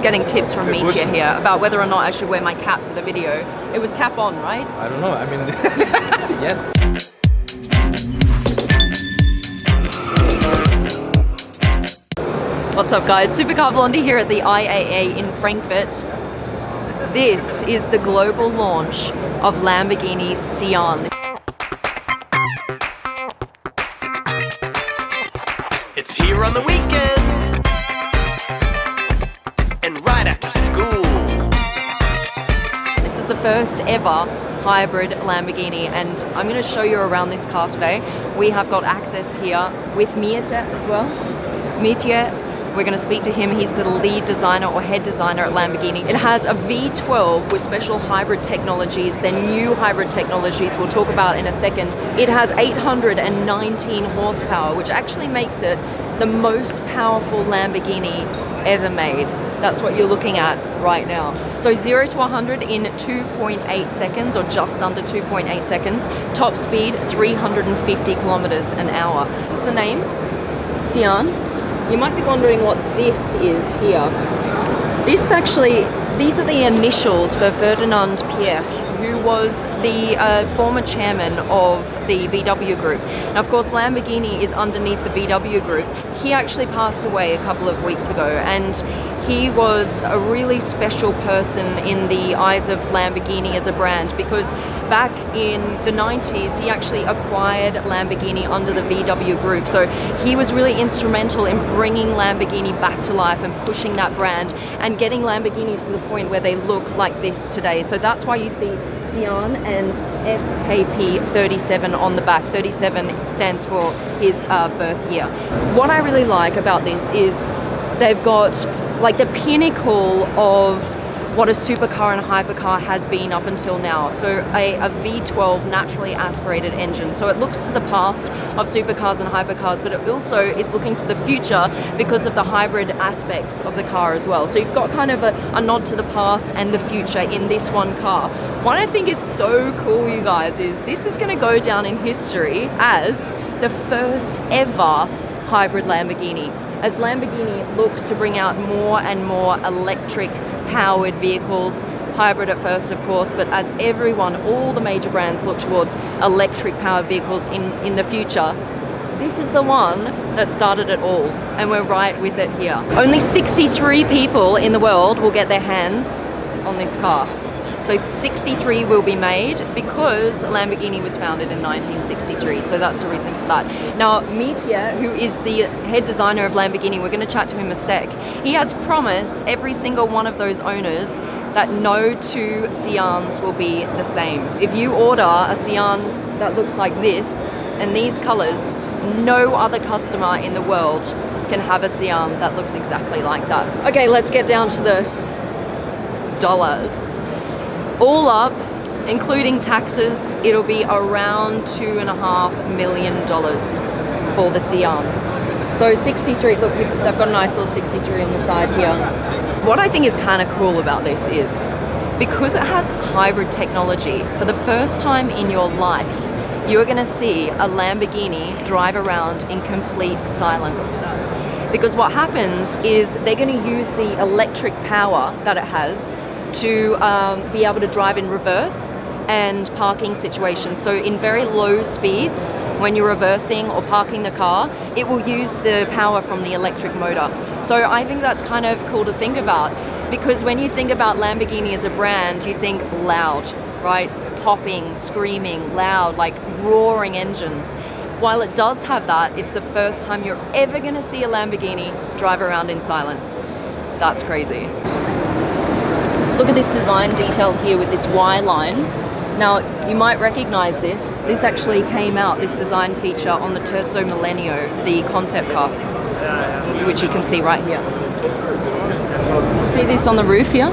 getting tips from Mitya here about whether or not I should wear my cap for the video. It was cap on, right? I don't know, I mean, yes. What's up guys, Supercar Blondie here at the IAA in Frankfurt. This is the global launch of Lamborghini Sian. It's here on the weekend and right after school. This is the first ever hybrid Lamborghini, and I'm going to show you around this car today. We have got access here with Mitya as well. Mitya, we're going to speak to him. He's the lead designer or head designer at Lamborghini. It has a V12 with special hybrid technologies, then new hybrid technologies we'll talk about in a second. It has 819 horsepower, which actually makes it the most powerful Lamborghini ever made. That's what you're looking at right now. So 0 to 100 in 2.8 seconds, or just under 2.8 seconds. Top speed 350 kilometers an hour. This is the name, Sian. You might be wondering what this is here. This actually, these are the initials for Ferdinand Piëch, who was the former chairman of the VW Group. Now, of course, Lamborghini is underneath the VW Group. He actually passed away a couple of weeks ago, and he was a really special person in the eyes of Lamborghini as a brand, because back in the 90s, he actually acquired Lamborghini under the VW Group. So he was really instrumental in bringing Lamborghini back to life and pushing that brand and getting Lamborghinis to the point where they look like this today. So that's why you see Sian and FKP 37 on the back. 37 stands for his birth year. What I really like about this is they've got like the pinnacle of what a supercar and hypercar has been up until now. So a V12 naturally aspirated engine. So it looks to the past of supercars and hypercars, but it also is looking to the future because of the hybrid aspects of the car as well. So you've got kind of a nod to the past and the future in this one car. What I think is so cool, you guys, is this is going to go down in history as the first ever hybrid Lamborghini, as Lamborghini looks to bring out more and more electric powered vehicles, hybrid at first of course, but as everyone, all the major brands look towards electric powered vehicles in the future, this is the one that started it all, and we're right with it here. Only 63 people in the world will get their hands on this car. So 63 will be made because Lamborghini was founded in 1963, so that's the reason for that. Now, Mitya, who is the head designer of Lamborghini, we're going to chat to him a sec. He has promised every single one of those owners that no two Sians will be the same. If you order a Sian that looks like this, and these colors, no other customer in the world can have a Sian that looks exactly like that. Okay, let's get down to the dollars. All up, including taxes, it'll be around $2.5 million for the Sian. So 63, look, they've got a nice little 63 on the side here. What I think is kind of cool about this is, because it has hybrid technology, for the first time in your life, you're going to see a Lamborghini drive around in complete silence. Because what happens is they're going to use the electric power that it has to be able to drive in reverse and parking situations. So in very low speeds, when you're reversing or parking the car, it will use the power from the electric motor. So I think that's kind of cool to think about, because when you think about Lamborghini as a brand, you think loud, right? Popping, screaming, loud, like roaring engines. While it does have that, it's the first time you're ever going to see a Lamborghini drive around in silence. That's crazy. Look at this design detail here with this Y line. Now, you might recognize this. This actually came out, this design feature, on the Terzo Millennio, the concept car, which you can see right here. See this on the roof here?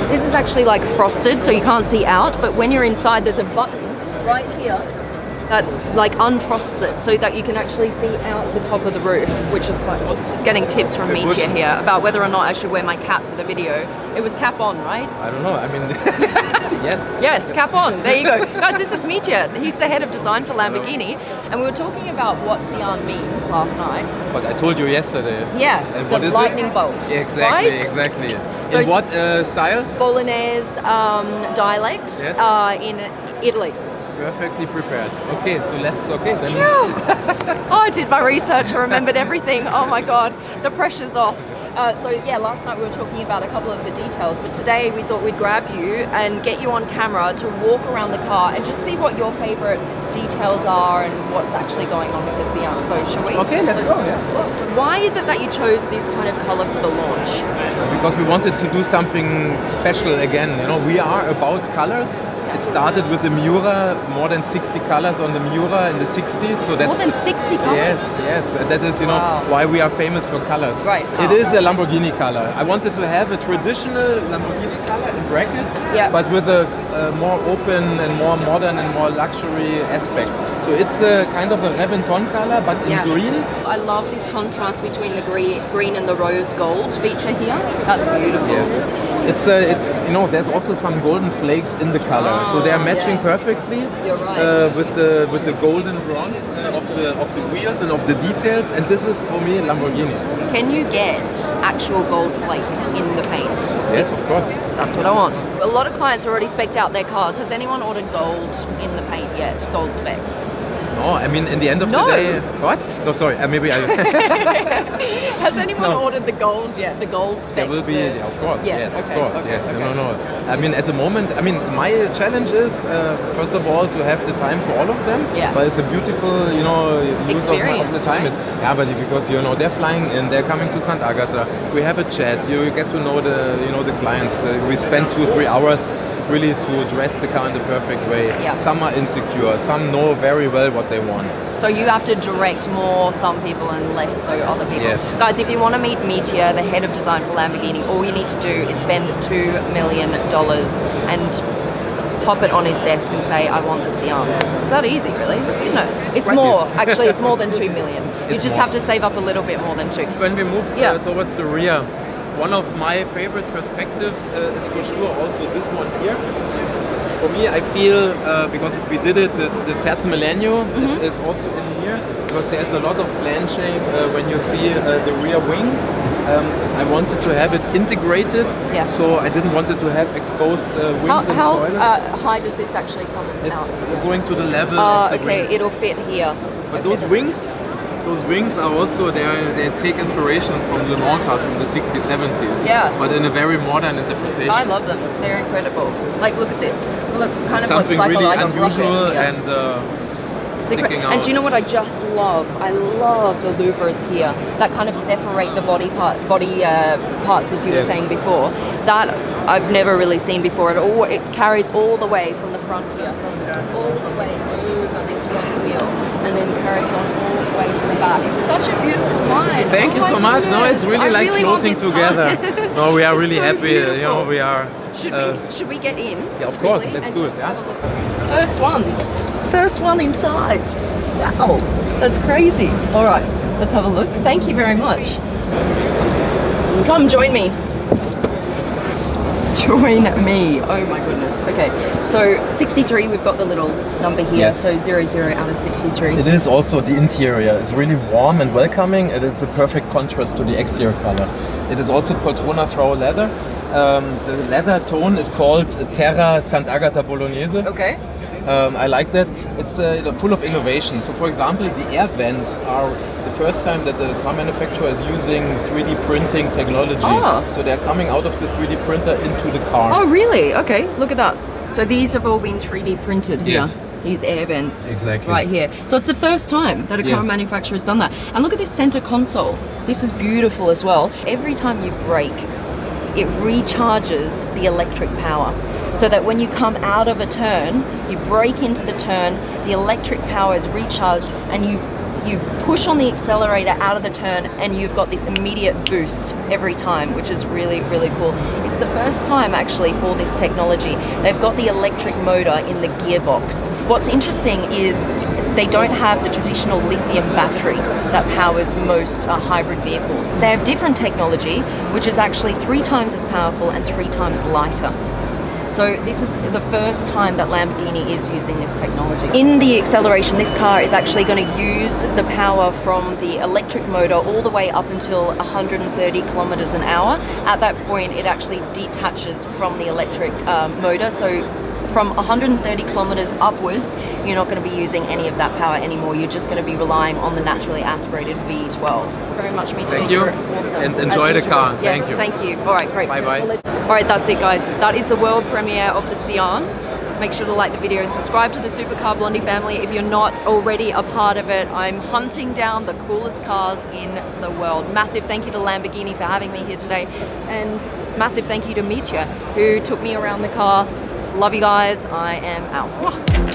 This is actually like frosted, so you can't see out, but when you're inside, there's a button right here that like unfrosts it so that you can actually see out the top of the roof, which is quite neat. Just getting tips from Mitya here about whether or not I should wear my cap for the video. It was cap on, right? I don't know. I mean, yes. Yes, cap on. There you go. Guys, this is Mitya. He's the head of design for Lamborghini. And we were talking about what Cyan means last night. But I told you yesterday. Yeah, And the what is lightning it? bolt. Exactly, right? exactly. So In what style? Bolognese dialect Yes. in Italy. Perfectly prepared. Okay, so then. Phew. Oh, I did my research. I remembered everything. Oh my God, the pressure's off. So yeah, last night we were talking about a couple of the details, but today we thought we'd grab you and get you on camera to walk around the car and just see what your favorite details are and what's actually going on with the Cyan. So should we? Okay, let's go. Yeah. Why is it that you chose this kind of color for the launch? Because we wanted to do something special again. You know, we are about colors. It started with the Miura, more than 60 colors on the Miura in the 60s. So that's More than 60 colors? Yes. And that is, Wow. why we are famous for colors. Right. It is a Lamborghini color. I wanted to have a traditional Lamborghini color in brackets, Yeah. but with a more open and more modern and more luxury aspect. So it's a kind of a Reventon color, but in green. I love this contrast between the green and the rose gold feature here. That's beautiful. Yes. It's there's also some golden flakes in the color, so they are matching perfectly. You're right. With the golden bronze of the wheels and of the details, and this is for me Lamborghini. Can you get actual gold flakes in the paint? Yes, of course. That's what I want. A lot of clients already spec'd out their cars. Has anyone ordered gold in the paint yet? Gold specs? No, I mean, in the end of No. the day, what? No, sorry, maybe I. Has anyone No. ordered the gold yet? The gold specs? There will be, of course, yes, okay, of course, okay, yes. okay. No. I mean, at the moment, my challenge is first of all to have the time for all of them. Yeah. But it's a beautiful, use of Experience, the time. right? But because they're flying in, they're coming to St. Agatha. We have a chat. You get to know the clients. We spend 2-3 hours really to dress the car in the perfect way. Yeah. Some are insecure. Some know very well what they want. So you have to direct more some people and less so other people. Yes. Guys, if you want to meet Mitya, the head of design for Lamborghini, all you need to do is spend $2 million and pop it on his desk and say, I want the Cyan. It's that easy, really, isn't it? It's quite more. easy. Actually, it's more than 2 million. You It's just more. have to save up a little bit more than 2. When we move Yeah. towards the rear, one of my favorite perspectives is for sure also this one here. For me, I feel, because we did it, the Terzo Millennio is also in here, because there's a lot of plan shape when you see the rear wing. I wanted to have it integrated, Yeah. so I didn't want it to have exposed wings and How spoilers. high does this actually come It's out? going to the level of the Okay, wings. it'll fit here. But Okay, those that's- wings are also they take inspiration from Le Mans cars from the 60s, 70s. Yeah. But in a very modern interpretation. I love them. They're incredible. Like, look at this. Look, kind of Something looks like really a unusual rocket. Yeah. and Secret. sticking out. And do you know what I just love? I love the louvers here that kind of separate the body parts, as you were Yes. saying before. That I've never really seen before at all. It carries all the way from the front here, all the way over this front wheel, and then carries on all the way to the back. It's such a beautiful line. Thank Oh you my so much. No, it's goodness. really I like really want floating this car. together. No, we are It's really so happy. beautiful. We are. Should we get in? Yeah, of course. quickly Let's and do it. just Yeah. have a look? First one inside. Wow, that's crazy. All right, let's have a look. Thank you very much. Come join me. Join me. Oh my goodness. Okay, so 63, we've got the little number here. Yes. So 00 out of 63. It is also the interior. It's really warm and welcoming. It is a perfect contrast to the exterior color. It is also Poltrona Frau leather. The leather tone is called Terra Sant'Agata Bolognese. Okay. I like that. It's full of innovation. So, for example, the air vents are the first time that the car manufacturer is using 3D printing technology. Ah. So they're coming out of the 3D printer into the car. Oh, really? Okay, look at that. So these have all been 3D printed here. Yes. These air vents. Exactly. Right here. So it's the first time that a car Yes. manufacturer has done that. And look at this center console. This is beautiful as well. Every time you brake, it recharges the electric power. So that when you come out of a turn, you brake into the turn, the electric power is recharged and you you push on the accelerator out of the turn and you've got this immediate boost every time, which is really, really cool. It's the first time actually for this technology. They've got the electric motor in the gearbox. What's interesting is they don't have the traditional lithium battery that powers most hybrid vehicles. They have different technology, which is actually 3 times as powerful and 3 times lighter. So this is the first time that Lamborghini is using this technology. In the acceleration, this car is actually going to use the power from the electric motor all the way up until 130 kilometers an hour. At that point, it actually detaches from the electric motor. So from 130 kilometers upwards, you're not going to be using any of that power anymore. You're just going to be relying on the naturally aspirated V12. Very much, me too. Thank you. Awesome. And enjoy the car. Yes, Thank you. Thank you. All right, great. Bye-bye. All right, that's it, guys. That is the world premiere of the Sian. Make sure to like the video, subscribe to the Supercar Blondie family if you're not already a part of it. I'm hunting down the coolest cars in the world. Massive thank you to Lamborghini for having me here today, and massive thank you to Mitya who took me around the car. Love you guys. I am out.